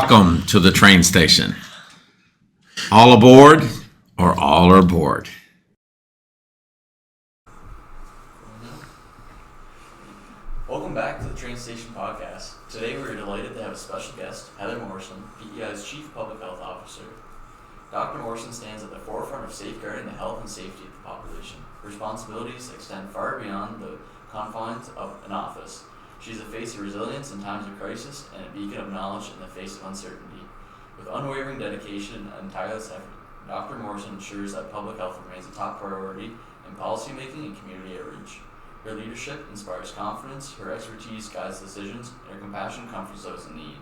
Welcome to the train station. All aboard or all are bored? Welcome back to the Train Station Podcast. Today we are delighted to have a special guest, Heather Morrison, PEI's Chief Public Health Officer. Dr. Morrison stands at the forefront of safeguarding the health and safety of the population. Her responsibilities extend far beyond the confines of an office. She's a face of resilience in times of crisis and a beacon of knowledge in the face of uncertainty. With unwavering dedication and tireless effort, Dr. Morrison ensures that public health remains a top priority in policymaking and community outreach. Her leadership inspires confidence, her expertise guides decisions, and her compassion comforts those in need.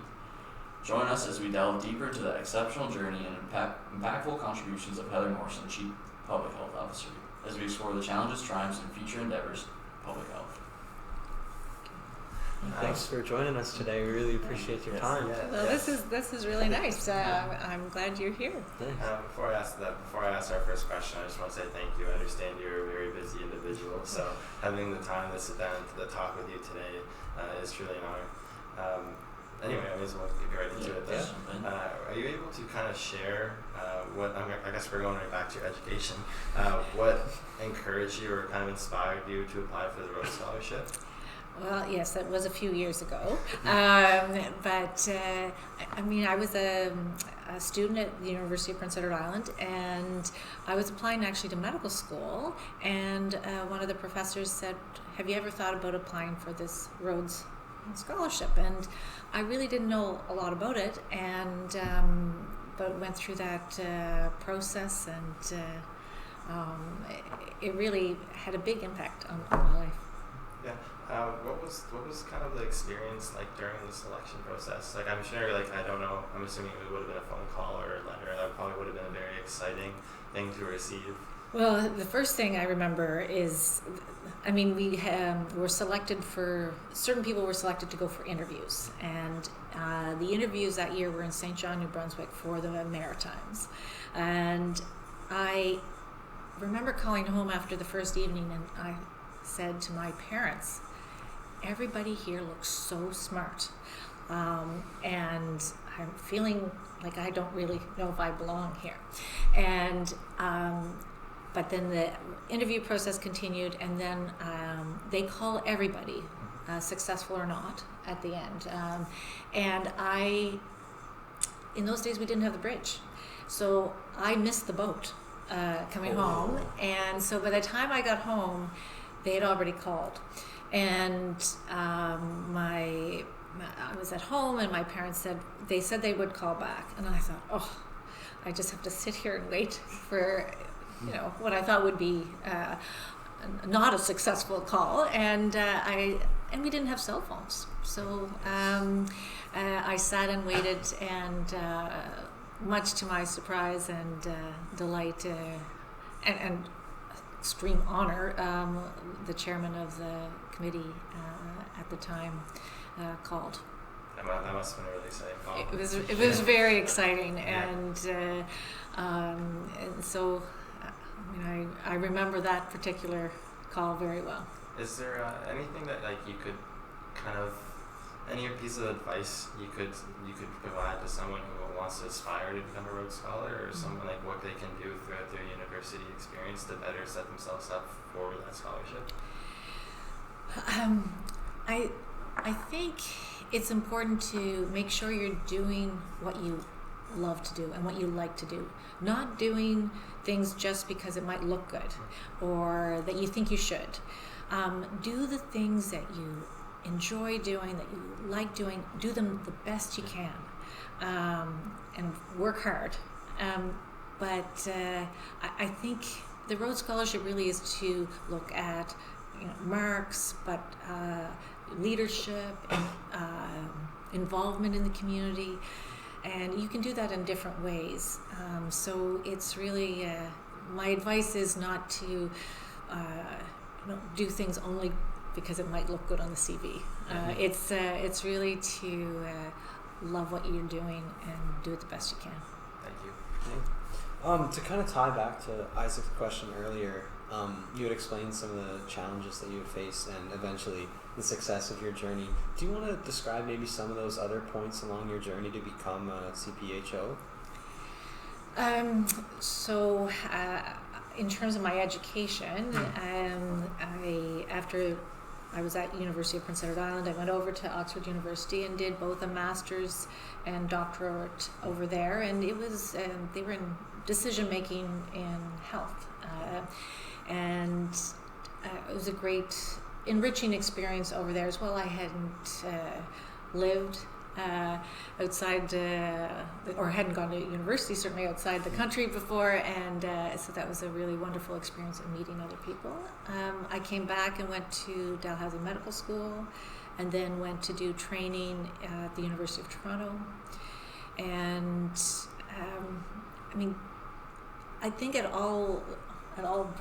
Join us as we delve deeper into the exceptional journey and impactful contributions of Heather Morrison, Chief Public Health Officer, as we explore the challenges, triumphs, and future endeavors of public health. Thanks for joining us today. We really appreciate your time. Well, this is really nice. I'm glad you're here. Before I ask our first question, I just want to say thank you. I understand you're a very busy individual, so having the time to sit down and to talk with you today is truly an honor. Anyway, I may as well get right into it then. Are you able to kind of share I guess we're going right back to your education, what encouraged you or kind of inspired you to apply for the Rhodes Scholarship? Well, yes, that was a few years ago. But I was a student at the University of Prince Edward Island, and I was applying actually to medical school. And one of the professors said, "Have you ever thought about applying for this Rhodes Scholarship?" And I really didn't know a lot about it, and but went through that process, and it really had a big impact on my life. Yeah. What was kind of the experience like during the selection process? Like, I'm sure, I don't know, I'm assuming it would have been a phone call or a letter. That probably would have been a very exciting thing to receive. Well, the first thing I remember is, we were selected certain people were selected to go for interviews. And the interviews that year were in St. John, New Brunswick for the Maritimes. And I remember calling home after the first evening, and I said to my parents, "Everybody here looks so smart, and I'm feeling like I don't really know if I belong here." And but then the interview process continued, and then they call everybody, successful or not, at the end. And in those days we didn't have the bridge, so I missed the boat coming home. And so by the time I got home, they had already called, and I was at home, and my parents said they would call back, and I thought, I just have to sit here and wait for, what I thought would be not a successful call, and we didn't have cell phones, so I sat and waited, and much to my surprise and delight, and extreme honor, the chairman of the committee at the time called. That must have been a really exciting call. It was very exciting, and so I remember that particular call very well. Is there anything that you could kind of, any piece of advice you could provide to someone who wants to aspire to become a Rhodes Scholar, or someone what they can do throughout their university experience to better set themselves up for that scholarship? I think it's important to make sure you're doing what you love to do and what you like to do, not doing things just because it might look good or that you think you should. Do the things that you enjoy doing, that you like doing, do them the best you can, and work hard. But I think the Rhodes Scholarship really is to look at marks, but leadership and involvement in the community, and you can do that in different ways. So it's really, my advice is not to do things only because it might look good on the CV. It's really to love what you're doing and do it the best you can. Thank you. To kind of tie back to Isaac's question earlier, You had explained some of the challenges that you had faced and eventually the success of your journey. Do you want to describe maybe some of those other points along your journey to become a CPHO? In terms of my education, after I was at University of Prince Edward Island, I went over to Oxford University and did both a master's and doctorate over there, and it was they were in decision making in health, and it was a great enriching experience over there as well. I hadn't lived outside or hadn't gone to university, certainly outside the country before, and so that was a really wonderful experience of meeting other people. I came back and went to Dalhousie Medical School, and then went to do training at the University of Toronto. And I think at all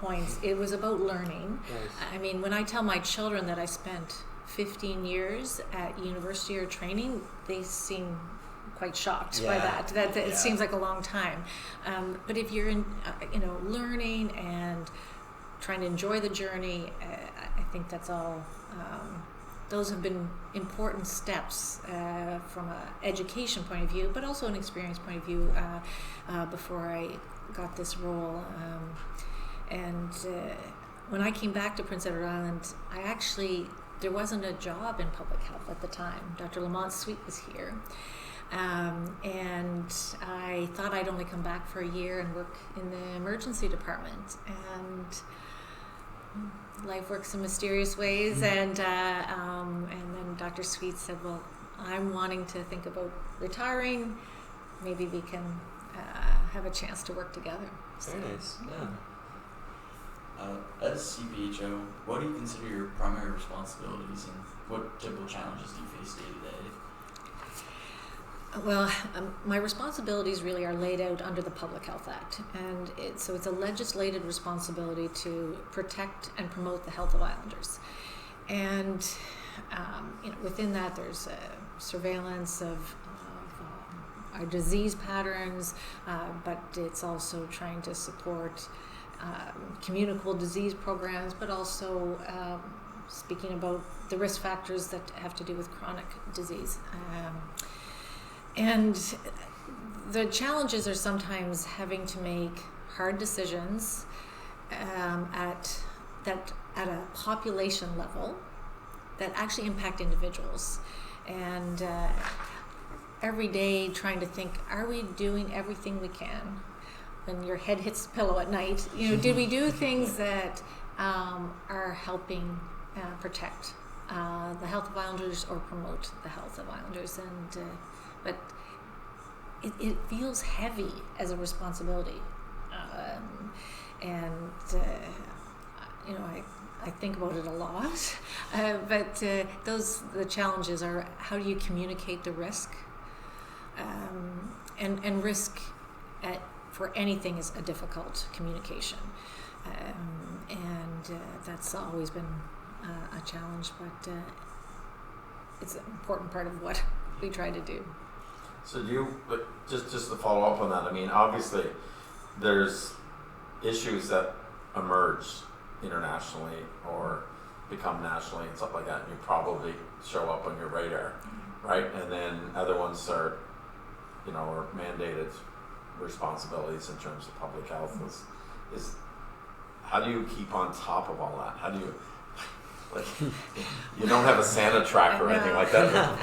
points it was about learning. Nice. I mean, when I tell my children that I spent 15 years at university or training, they seem quite shocked by that. It seems like a long time. But if you're in, learning and trying to enjoy the journey, I think that's all. Those have been important steps from an education point of view, but also an experience point of view before I got this role. When I came back to Prince Edward Island, there wasn't a job in public health at the time. Dr. Lamont's suite was here. And I thought I'd only come back for a year and work in the emergency department. And life works in mysterious ways. And then Dr. Sweet said, well, I'm wanting to think about retiring. Maybe we can have a chance to work together. Very nice. Yeah. As CPHO, what do you consider your primary responsibilities, and what typical challenges do you face day to day? Well, my responsibilities really are laid out under the Public Health Act, and it's a legislated responsibility to protect and promote the health of Islanders. And within that, there's surveillance of our disease patterns, but it's also trying to support communicable disease programs, but also speaking about the risk factors that have to do with chronic disease. And the challenges are sometimes having to make hard decisions at a population level that actually impact individuals. And every day trying to think, are we doing everything we can? When your head hits the pillow at night, did we do things that are helping protect the health of Islanders or promote the health of Islanders? And but it feels heavy as a responsibility, I think about it a lot. But the challenges are, how do you communicate the risk? And risk for anything is a difficult communication, and that's always been a challenge, but it's an important part of what we try to do. So just to follow up on that, I mean, obviously there's issues that emerge internationally or become nationally and stuff like that, and you probably show up on your radar, right? And then other ones are mandated responsibilities in terms of public health. Is how do you keep on top of all that? How do you, you don't have a Santa tracker or anything like that?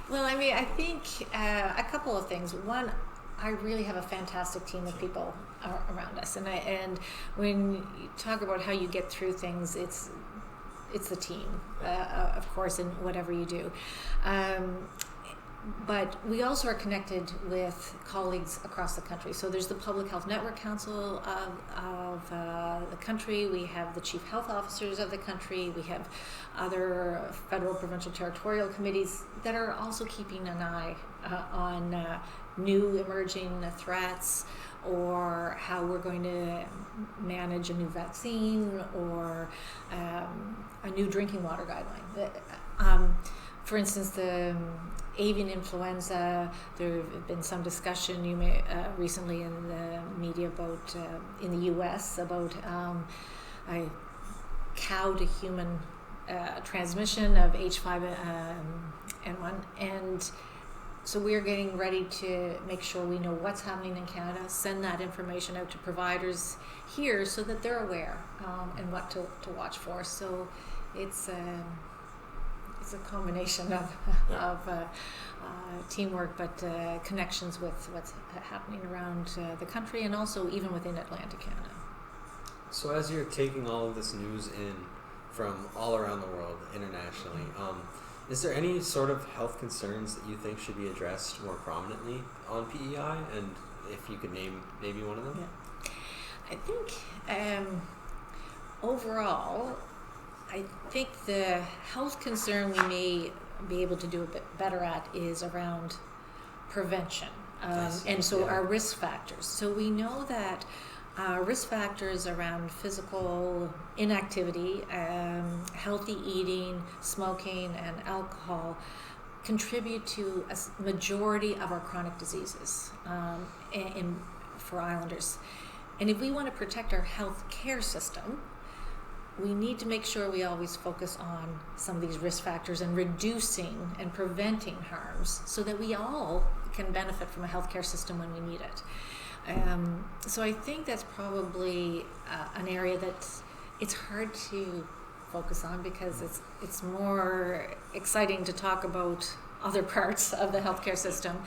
Well, I think a couple of things. One, I really have a fantastic team of people around us, and when you talk about how you get through things, it's the team, of course, in whatever you do. But we also are connected with colleagues across the country. So there's the Public Health Network Council of the country. We have the chief health officers of the country. We have other federal, provincial, territorial committees that are also keeping an eye on new emerging threats, or how we're going to manage a new vaccine, or a new drinking water guideline. For instance, the avian influenza, there have been some discussion recently in the media about in the U.S. about a cow to human transmission of H5N1, and so we're getting ready to make sure we know what's happening in Canada, send that information out to providers here so that they're aware and what to watch for. So it's a combination of teamwork, but connections with what's happening around the country and also even within Atlantic Canada. So as you're taking all of this news in from all around the world internationally, is there any sort of health concerns that you think should be addressed more prominently on PEI? And if you could name maybe one of them? Yeah. I think overall, I think the health concern we may be able to do a bit better at is around prevention. And so our risk factors. So we know that risk factors around physical inactivity, healthy eating, smoking, and alcohol contribute to a majority of our chronic diseases for Islanders. And if we want to protect our health care system, we need to make sure we always focus on some of these risk factors and reducing and preventing harms so that we all can benefit from a healthcare system when we need it. So I think that's probably an area that it's hard to focus on because it's more exciting to talk about other parts of the healthcare system.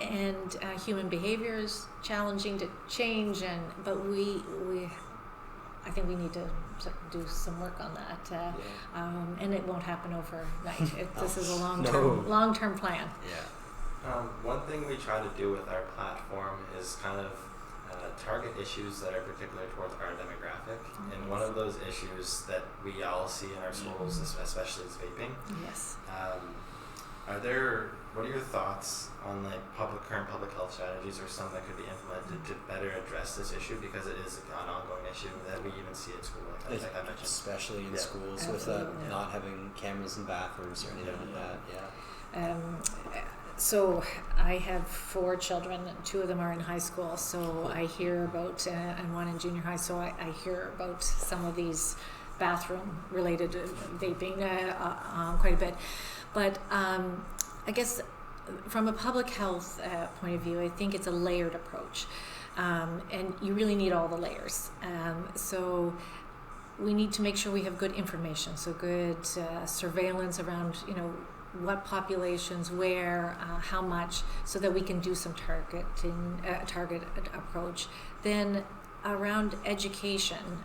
And human behavior is challenging to change, but I think we need to do some work on that, and it won't happen overnight. This is a long-term plan. Yeah. One thing we try to do with our platform is kind of target issues that are particular towards our demographic. And one of those issues that we all see in our schools, especially, is vaping. Yes. What are your thoughts on current public health strategies or some that could be implemented to better address this issue, because it is an ongoing issue that we even see at school, like I mentioned. Especially in schools with not having cameras in bathrooms or anything like that. Yeah. So I have 4 children, and 2 of them are in high school. So I hear about, and 1 in junior high. So I hear about some of these bathroom-related vaping quite a bit. But I guess from a public health point of view, I think it's a layered approach, and you really need all the layers. So we need to make sure we have good information, so good surveillance around, what populations, where, how much, so that we can do some target approach. Then around education,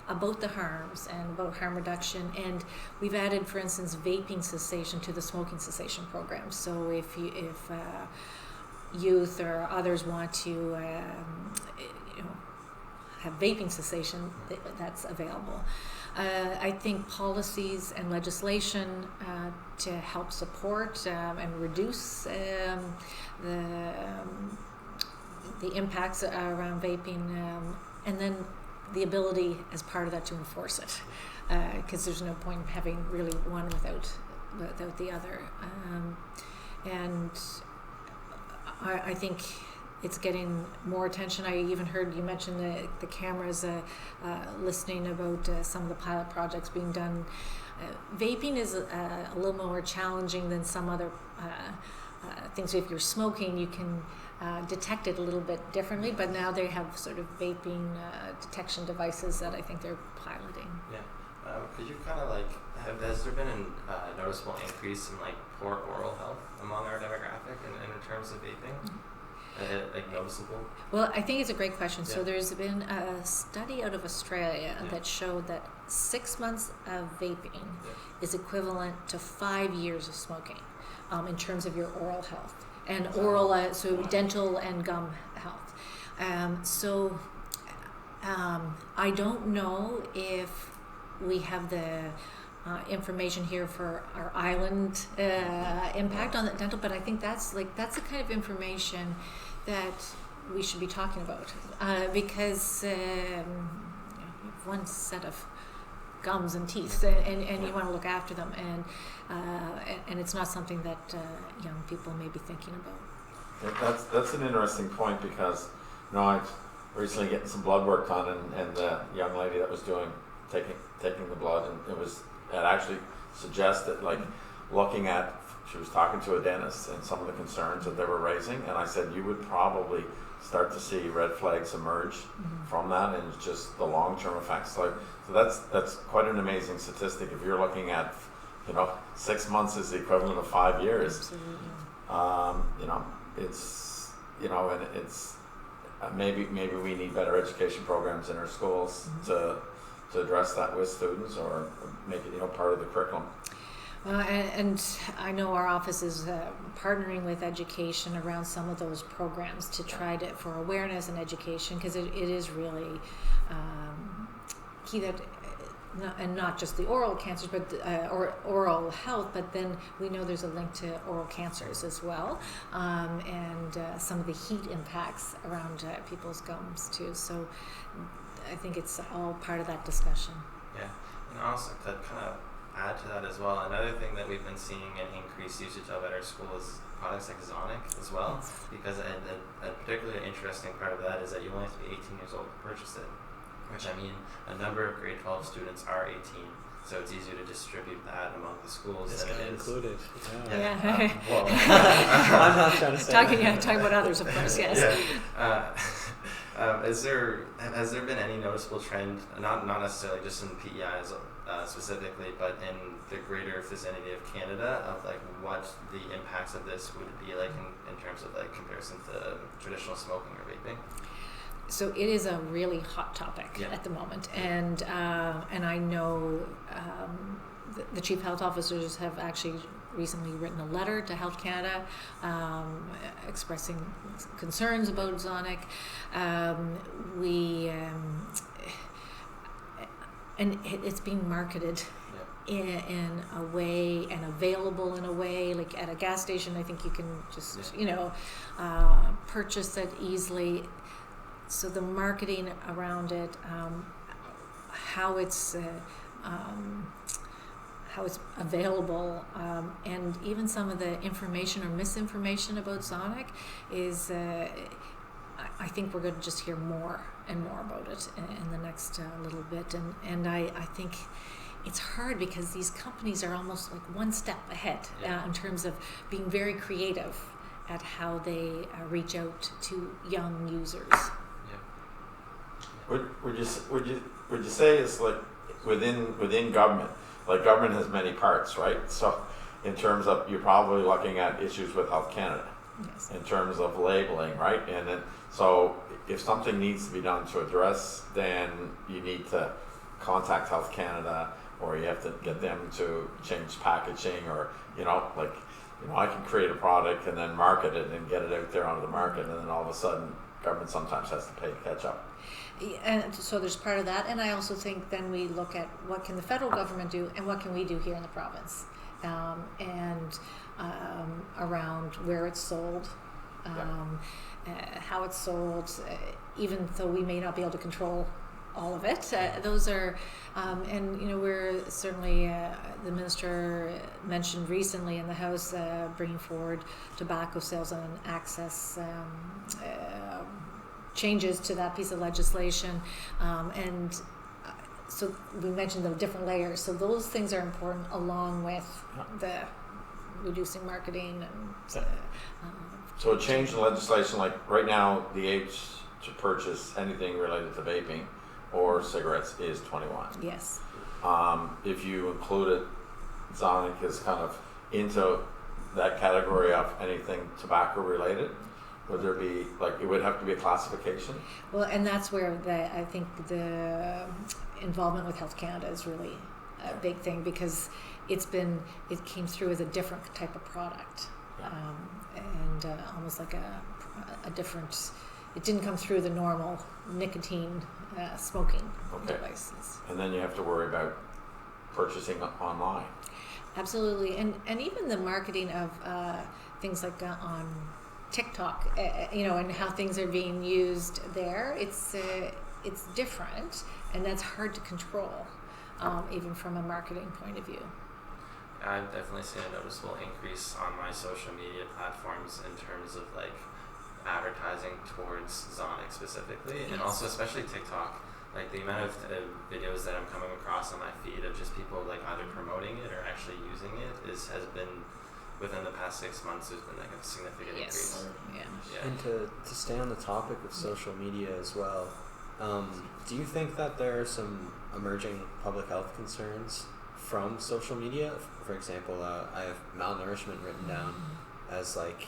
about the harms and about harm reduction, and we've added, for instance, vaping cessation to the smoking cessation program. So if youth or others want to have vaping cessation, that's available. I think policies and legislation to help support and reduce the impacts around vaping, and then the ability as part of that to enforce it, because there's no point in having really one without the other. And I think it's getting more attention. I even heard you mention the cameras, listening about some of the pilot projects being done. Vaping is a little more challenging than some other things. If you're smoking, you can detect it a little bit differently, but now they have sort of vaping detection devices that I think they're piloting. Yeah. Could you kind of has there been a noticeable increase in poor oral health among our demographic in terms of vaping? Noticeable? Well, I think it's a great question. Yeah. So there's been a study out of Australia that showed that 6 months of vaping is equivalent to 5 years of smoking in terms of your oral health. And oral, dental and gum health. I don't know if we have the information here for our island impact on the dental, but I think that's the kind of information that we should be talking about, because you have one set of gums and teeth, and you want to look after them, and it's not something that young people may be thinking about. That's an interesting point, because I've recently getting some blood work done, and the young lady that was taking the blood, and it actually suggested, like, looking at, she was talking to a dentist and some of the concerns that they were raising, and I said you would probably start to see red flags emerge from that, and it's just the long-term effects. Like, so that's quite an amazing statistic. If you're looking at, 6 months is the equivalent of 5 years. Absolutely. It's, and it's maybe we need better education programs in our schools to address that with students, or make it part of the curriculum. And I know our office is partnering with education around some of those programs to try to, for awareness and education, because it is really key that, and not just the oral cancers, but or oral health, but then we know there's a link to oral cancers as well, and some of the heat impacts around people's gums too. So I think it's all part of that discussion. Yeah, and also to kind of add to that as well, another thing that we've been seeing an increased usage of at our school is products like Zonic as well, because a particularly interesting part of that is that you only have to be 18 years old to purchase it, which, I mean, a number of grade 12 students are 18, so it's easier to distribute that among the schools This than guy it is. included. Yeah. Well, I'm not trying to say talking that. about others, of course. Yes. Yeah. Has there been any noticeable trend, not necessarily just in PEIs specifically, but in the greater vicinity of Canada, of like what the impacts of this would be like in terms of like comparison to traditional smoking or vaping? So it is a really hot topic at the moment, and I know the chief health officers have actually recently written a letter to Health Canada expressing concerns about Zonic. And it's being marketed in a way and available in a way, like at a gas station. I think you can just purchase it easily. So the marketing around it, how it's available, and even some of the information or misinformation about Zonic is, I think we're going to just hear more and more about it in the next little bit, and I think it's hard because these companies are almost like one step ahead in terms of being very creative at how they reach out to young users. Would you say it's like within government? Like, government has many parts, right? So in terms of, you're probably looking at issues with Health Canada. Yes. In terms of labeling, right? And then, so if something needs to be done to address, then you need to contact Health Canada, or you have to get them to change packaging, or I can create a product and then market it and get it out there onto the market, and then all of a sudden government sometimes has to pay to catch up. And so there's part of that, and I also think then we look at what can the federal government do and what can we do here in the province, and around where it's sold, how it's sold, even though we may not be able to control all of it. Those are, and we're certainly, the minister mentioned recently in the House bringing forward tobacco sales and access changes to that piece of legislation, and so we mentioned the different layers. So those things are important, along with the reducing marketing and. So a change in legislation, like right now, the age to purchase anything related to vaping or cigarettes is 21. Yes. If you included Zonic as kind of into that category of anything tobacco related, would there be, like, it would have to be a classification? Well, and that's where I think the involvement with Health Canada is really a big thing, because it came through as a different type of product, and almost like a different. It didn't come through the normal nicotine smoking devices. And then you have to worry about purchasing online. Absolutely, and even the marketing of things like on TikTok, and how things are being used there. It's different, and that's hard to control, even from a marketing point of view. I've definitely seen a noticeable increase on my social media platforms in terms of like advertising advertising towards Zonic specifically, and also especially TikTok. Like the amount of videos that I'm coming across on my feed of just people like either promoting it or actually using it has been within the past 6 months. There's been like a significant Yes. increase. Yeah. Yeah. And to stay on the topic of social media as well, do you think that there are some emerging public health concerns from social media? For example, I have malnourishment written down as like,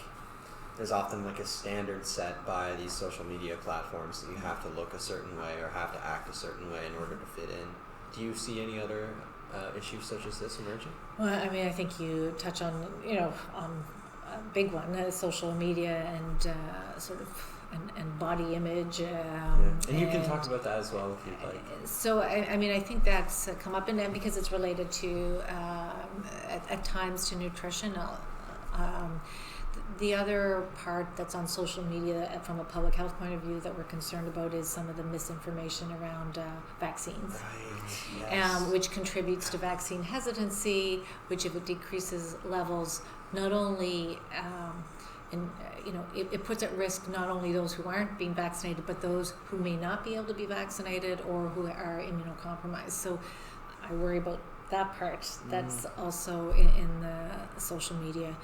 there's often like a standard set by these social media platforms that you have to look a certain way or have to act a certain way in order to fit in. Do you see any other issues such as this emerging? Well, I mean, I think you touch on, on a big one, social media and sort of and body image. And you can talk about that as well if you'd like. So, I mean, I think that's come up, and because it's related to, at times, to nutrition. The other part that's on social media from a public health point of view that we're concerned about is some of the misinformation around vaccines. Right. Yes. Which contributes to vaccine hesitancy, which if it decreases levels, not only, it puts at risk not only those who aren't being vaccinated, but those who may not be able to be vaccinated or who are immunocompromised. So I worry about that part. That's also in the social media.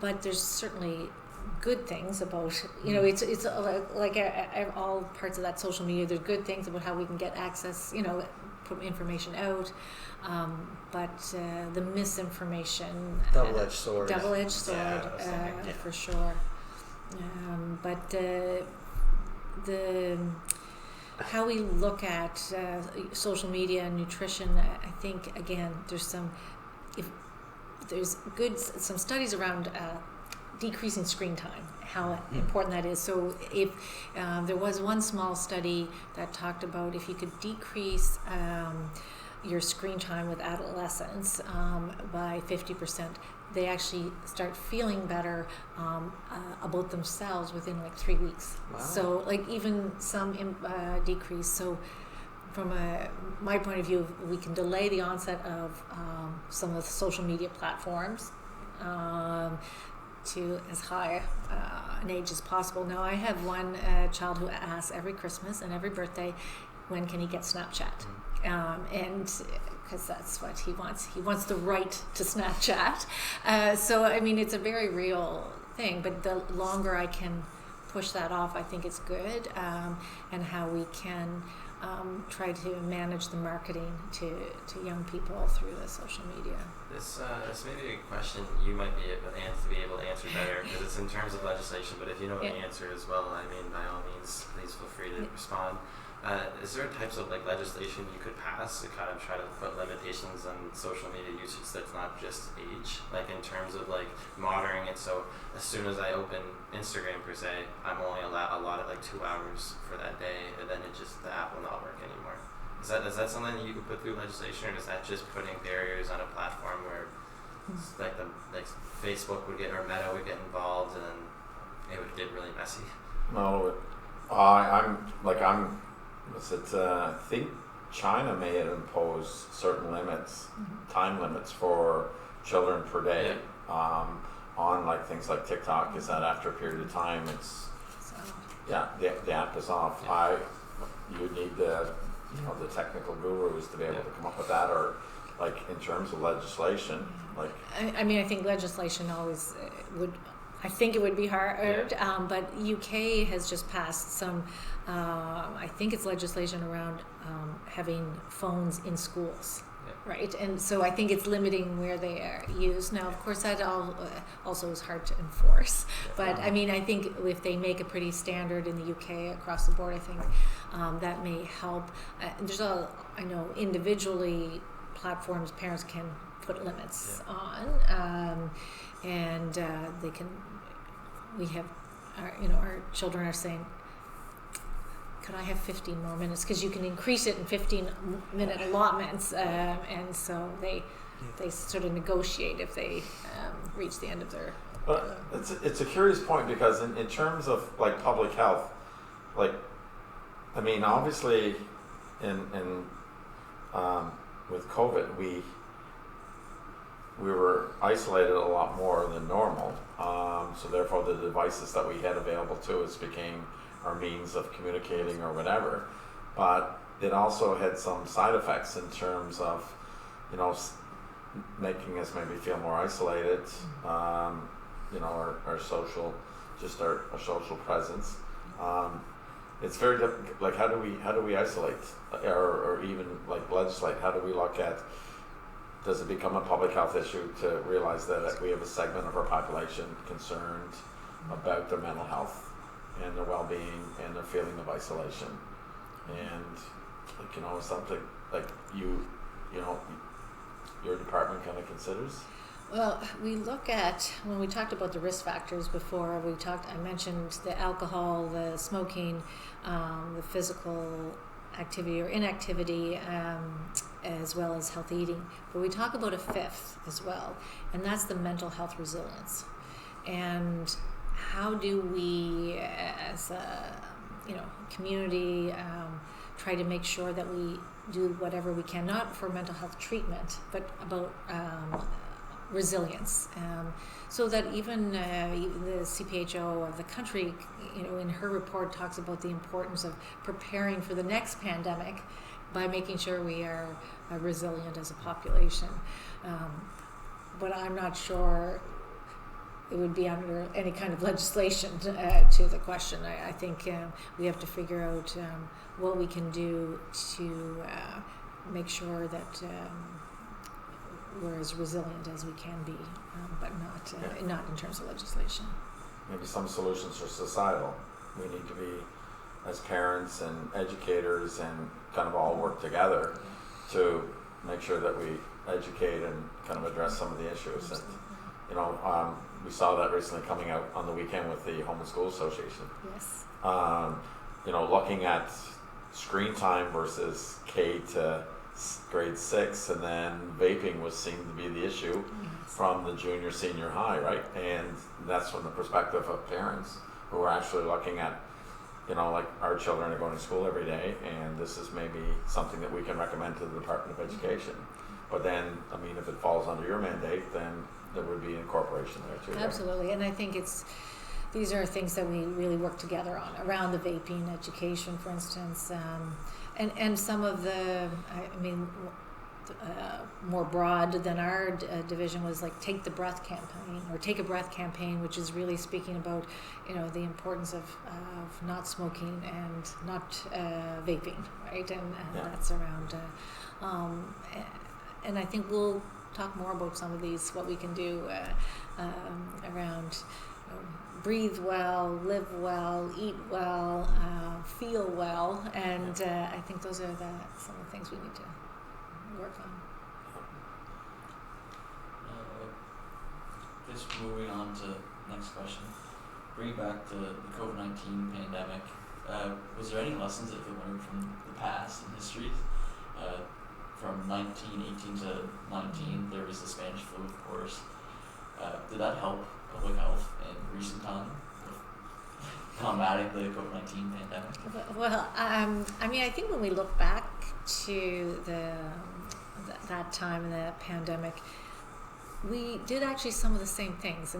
But there's certainly good things about, it's like all parts of that social media. There's good things about how we can get access, put information out, but the misinformation, Double-edged sword. Yeah. for sure. But the how we look at social media and nutrition, I think again there's some studies around decreasing screen time, how important that is. So if there was one small study that talked about if you could decrease your screen time with adolescents by 50%, they actually start feeling better about themselves within like 3 weeks. Wow. So like even some decrease. So from my point of view, we can delay the onset of some of the social media platforms to as high an age as possible. Now I have one child who asks every Christmas and every birthday, when can he get Snapchat? And because that's what he wants. He wants the right to Snapchat. So, I mean, it's a very real thing, but the longer I can push that off, I think it's good, and how we can try to manage the marketing to young people through the social media. This may be a question you might be able to answer better, because it's in terms of legislation, but if you know the answer as well, I mean, by all means, please feel free to respond. Is there types of like legislation you could pass to kind of try to put limitations on social media usage that's not just age, like in terms of like monitoring it, so as soon as I open Instagram per se, I'm only allotted like 2 hours for that day, and then the app will not work anymore? Is that something that you could put through legislation, or is that just putting barriers on a platform where like Facebook would get, or Meta would get involved, and then it would get really messy? No, I think China may have imposed certain limits, time limits for children per day, on like things like TikTok. Is that after a period of time, the app is off. You need the technical gurus to be able to come up with that, or like in terms of legislation, like. I mean, I think legislation always would. I think it would be hard, but UK has just passed some, I think it's legislation around having phones in schools, right? And so I think it's limiting where they are used. Now, of course, that also is hard to enforce. But I mean, I think if they make a pretty standard in the UK across the board, I think that may help. I know individually platforms, parents can put limits on, and they can. We have, our children are saying, could I have 15 more minutes? Because you can increase it in 15-minute allotments, and so they sort of negotiate if they reach the end of their. It's a curious point, because in terms of like public health, like, I mean, obviously, in with COVID, we were isolated a lot more than normal. so therefore the devices that we had available to us became our means of communicating or whatever. But it also had some side effects in terms of, you know, making us maybe feel more isolated, you know, our social, just our social presence. It's very difficult. Like, how do we isolate, or even like legislate? How do we look at? Does it become a public health issue to realize that we have a segment of our population concerned about their mental health and their well-being and their feeling of isolation? And like, you know, something like you know, your department kind of considers? Well, we look at, when we talked about the risk factors before, I mentioned the alcohol, the smoking, the physical activity or inactivity, as well as healthy eating. But we talk about a fifth as well, and that's the mental health resilience. And how do we, as a community, try to make sure that we do whatever we can, not for mental health treatment, but about resilience, so that even the CPHO of the country, in her report talks about the importance of preparing for the next pandemic by making sure we are resilient as a population. But I'm not sure it would be under any kind of legislation to the question. I think we have to figure out what we can do to make sure that we're as resilient as we can be, but not in terms of legislation. Maybe some solutions are societal. We need to be, as parents and educators, and kind of all work together to make sure that we educate and kind of address some of the issues. Absolutely. And we saw that recently coming out on the weekend with the Home and School Association. Yes. Looking at screen time versus K to grade 6, and then vaping was seen to be the issue from the junior, senior high, right? And that's from the perspective of parents who are actually looking at, like our children are going to school every day, and this is maybe something that we can recommend to the Department of Education. But then, if it falls under your mandate, then there would be incorporation there too. Absolutely, right? And I think these are things that we really work together on, around the vaping education, for instance, and some of the, more broad than our division was like Take the Breath campaign, or Take a Breath campaign, which is really speaking about, the importance of not smoking and not vaping, right? And that's around, and I think we'll talk more about some of these, what we can do around breathe well, live well, eat well, feel well, and I think those are some of the things we need to work on. Just moving on to next question. Bringing back to the COVID-19 pandemic, was there any lessons that you learned from the past in history? From 1918 to 19, there was the Spanish flu, of course. Did that help public health in recent time with combating the COVID-19 pandemic? Well, I think when we look back to that time in the pandemic, we did actually some of the same things.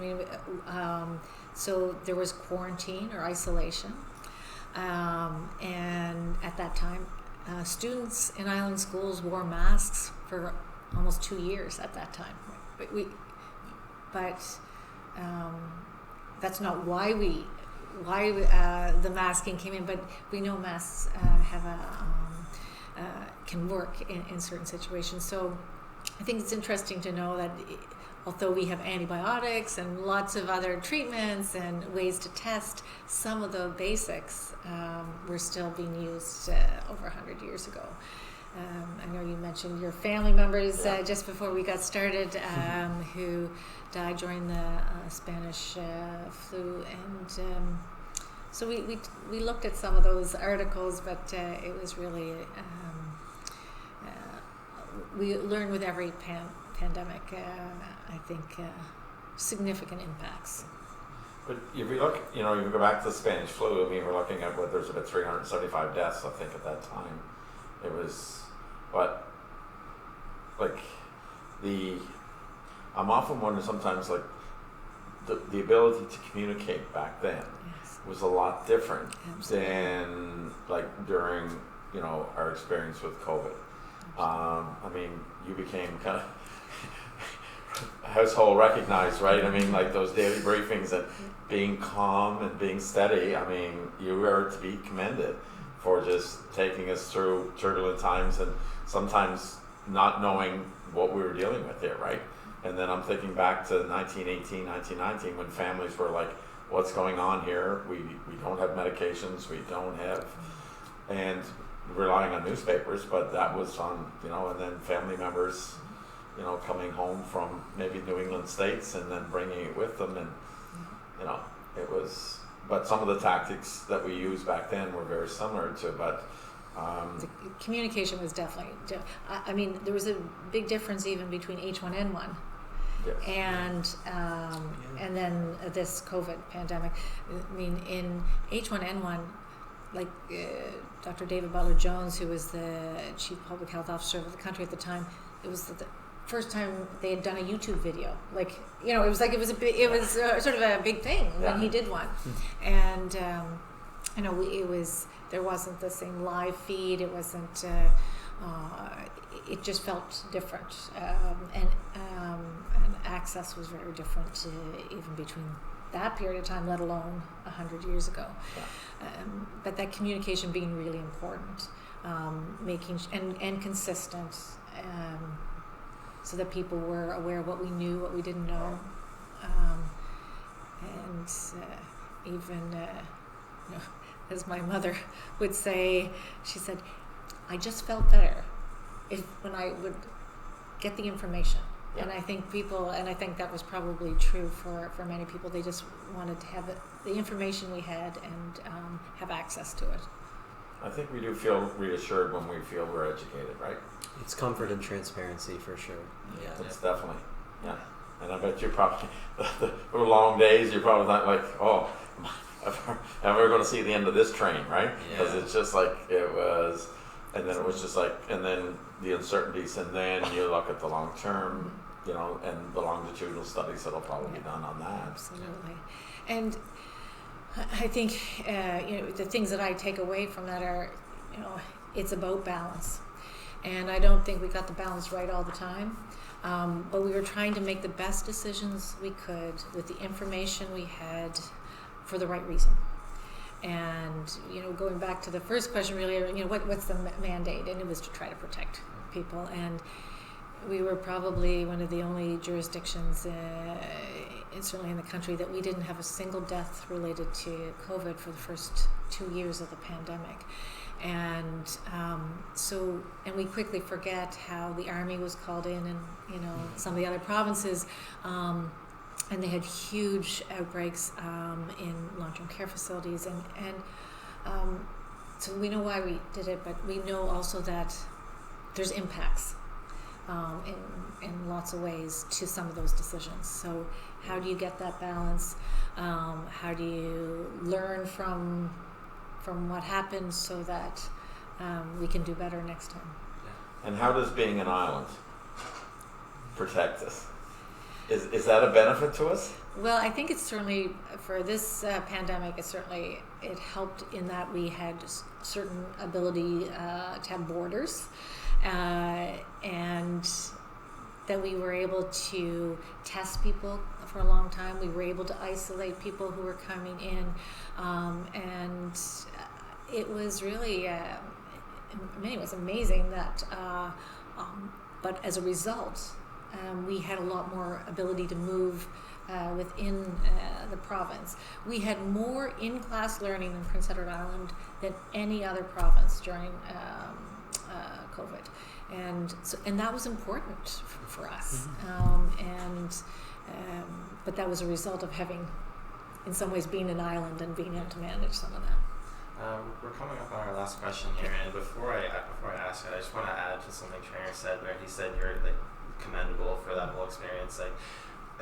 So there was quarantine or isolation, and at that time, students in island schools wore masks for almost 2 years at that time. But that's not why the masking came in. But we know masks can work in certain situations. So I think it's interesting to know that although we have antibiotics and lots of other treatments and ways to test, some of the basics were still being used over 100 years ago. I know you mentioned your family members just before we got started who died during the Spanish flu, and so we looked at some of those articles, but it was really we learn with every pandemic. I think significant impacts. But if we look, if you go back to the Spanish flu, we're looking at there's about 375 deaths, I think, at that time. It was, I'm often wondering sometimes, the ability to communicate back then Yes. was a lot different Absolutely. than like during, you know, our experience with COVID. I mean, you became kind of household recognized, right? I mean, like those daily briefings and being calm and being steady. I mean, you are to be commended for just taking us through turbulent times and sometimes not knowing what we were dealing with here, right? And then I'm thinking back to 1918, 1919 when families were like, what's going on here? We don't have medications, we don't have, and relying on newspapers, but that was on, you know, and then family members, you know, coming home from maybe New England states and then bringing it with them, and you know, it was. But some of the tactics that we used back then were very similar to. But The communication was definitely. I mean, there was a big difference even between H1N1 yes. and then this COVID pandemic. I mean, in H1N1, like Dr. David Butler Jones, who was the chief public health officer of the country at the time, it was the first time they had done a YouTube video. Like, you know, it was sort of a big thing when he did one, and you know, there wasn't the same live feed. It wasn't. It just felt different, and access was very different, even between that period of time, let alone 100 years ago. But that communication being really important, making and consistent, so that people were aware of what we knew, what we didn't know, and even you know, as my mother would say, she said, "I just felt better when I would get the information." Yeah. And I think that was probably true for many people. They just wanted to have the information we had and have access to it. I think we do feel reassured when we feel we're educated, right? It's comfort and transparency for sure. Yeah. It's definitely, yeah. And I bet you probably, the long days, you're probably not like, oh, am I ever going to see the end of this train, right? Because it's just like it was, and then it was just like, and then the uncertainties, and then you look at the long term, you know, and the longitudinal studies that'll probably be done on that. Absolutely. And I think, you know, the things that I take away from that are, you know, it's about balance. And I don't think we got the balance right all the time. But we were trying to make the best decisions we could with the information we had for the right reason. And, you know, going back to the first question really, you know, what's the mandate? And it was to try to protect people. And we were probably one of the only jurisdictions, certainly in the country, that we didn't have a single death related to COVID for the first 2 years of the pandemic. And and we quickly forget how the Army was called in, and, you know, some of the other provinces, and they had huge outbreaks in long-term care facilities, and so we know why we did it, but we know also that there's impacts in lots of ways to some of those decisions. So how do you get that balance? How do you learn from what happened so that we can do better next time? And how does being an island protect us? Is that a benefit to us? Well, I think it's certainly, for this pandemic, it helped in that we had certain ability to have borders, and that we were able to test people for a long time. We were able to isolate people who were coming in, and it was really, in many ways, amazing that, but as a result, we had a lot more ability to move within the province. We had more in-class learning in Prince Edward Island than any other province during COVID, and that was important for us. But that was a result of having, in some ways, being an island and being able to manage some of that. We're coming up on our last question here, and before I ask it, I just want to add to something Trainer said, where he said you're like commendable for that whole experience. Like,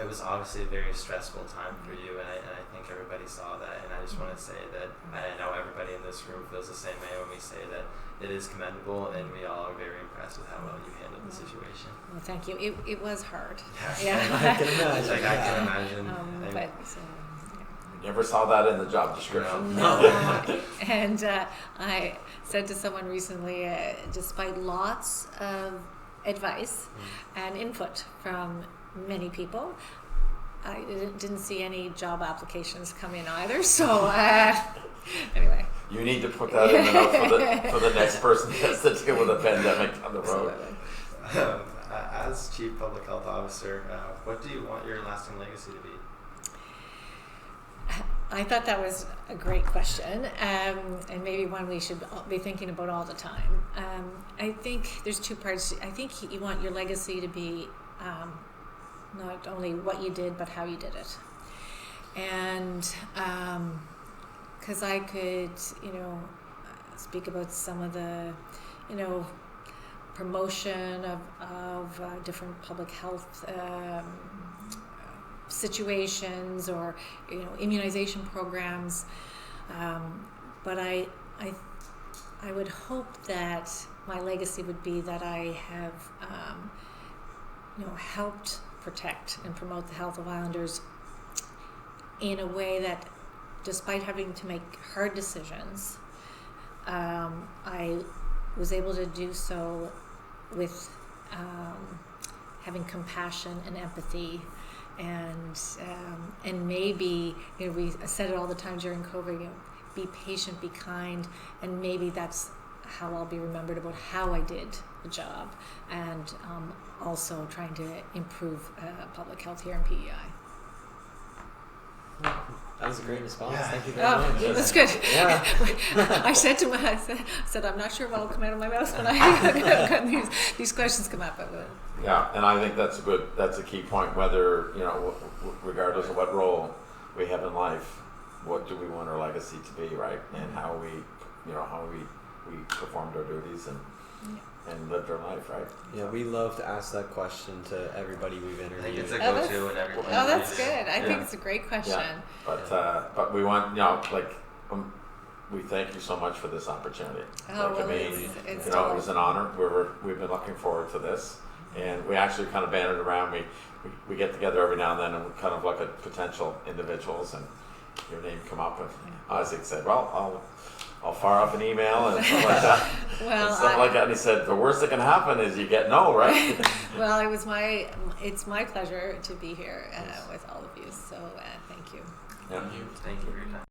it was obviously a very stressful time for you, and I think everybody saw that. And I just want to say that I know everybody in this room feels the same way when we say that it is commendable, and we all are very impressed with how well you handled the situation. Well, thank you. It was hard. Yeah. I can imagine. Like, I can imagine. But Never saw that in the job description. no. And I said to someone recently, despite lots of advice and input from many people, I didn't see any job applications come in either. So anyway. You need to put that in the note for the next person who has to deal with a pandemic on the road. As Chief Public Health Officer, what do you want your lasting legacy to be? I thought that was a great question, and maybe one we should be thinking about all the time. I think there's two parts. I think you want your legacy to be not only what you did, but how you did it. And because I could, speak about some of the, promotion of different public health situations or immunization programs, but I would hope that my legacy would be that I have helped protect and promote the health of Islanders in a way that, despite having to make hard decisions, I was able to do so with having compassion and empathy. And maybe, we said it all the time during COVID, be patient, be kind, and maybe that's how I'll be remembered about how I did the job, and also trying to improve public health here in PEI. That was a great response. Yeah. Thank you very much. That's good. Yeah. I said to I said, I'm not sure what will come out of my mouth when I these questions come up. Yeah, and I think that's a key point. Whether regardless of what role we have in life, what do we want our legacy to be, right? And how we performed our duties and lived our life, right? Yeah, we love to ask that question to everybody we've I think interviewed. it's a go-to in every Oh, that's good. I think Yeah. it's a great question. Yeah. But we want we thank you so much for this opportunity. Oh, well, it it's was an honor. We've been looking forward to this, and we actually kind of bantered around. We get together every now and then and we kind of look at potential individuals, and your name come up, and Isaac said, "Well, I'll fire off an email and stuff like that." And he said, "The worst that can happen is you get no, right?" Well, it's my pleasure to be here with all of you. So thank you. Yeah. Thank you for your time.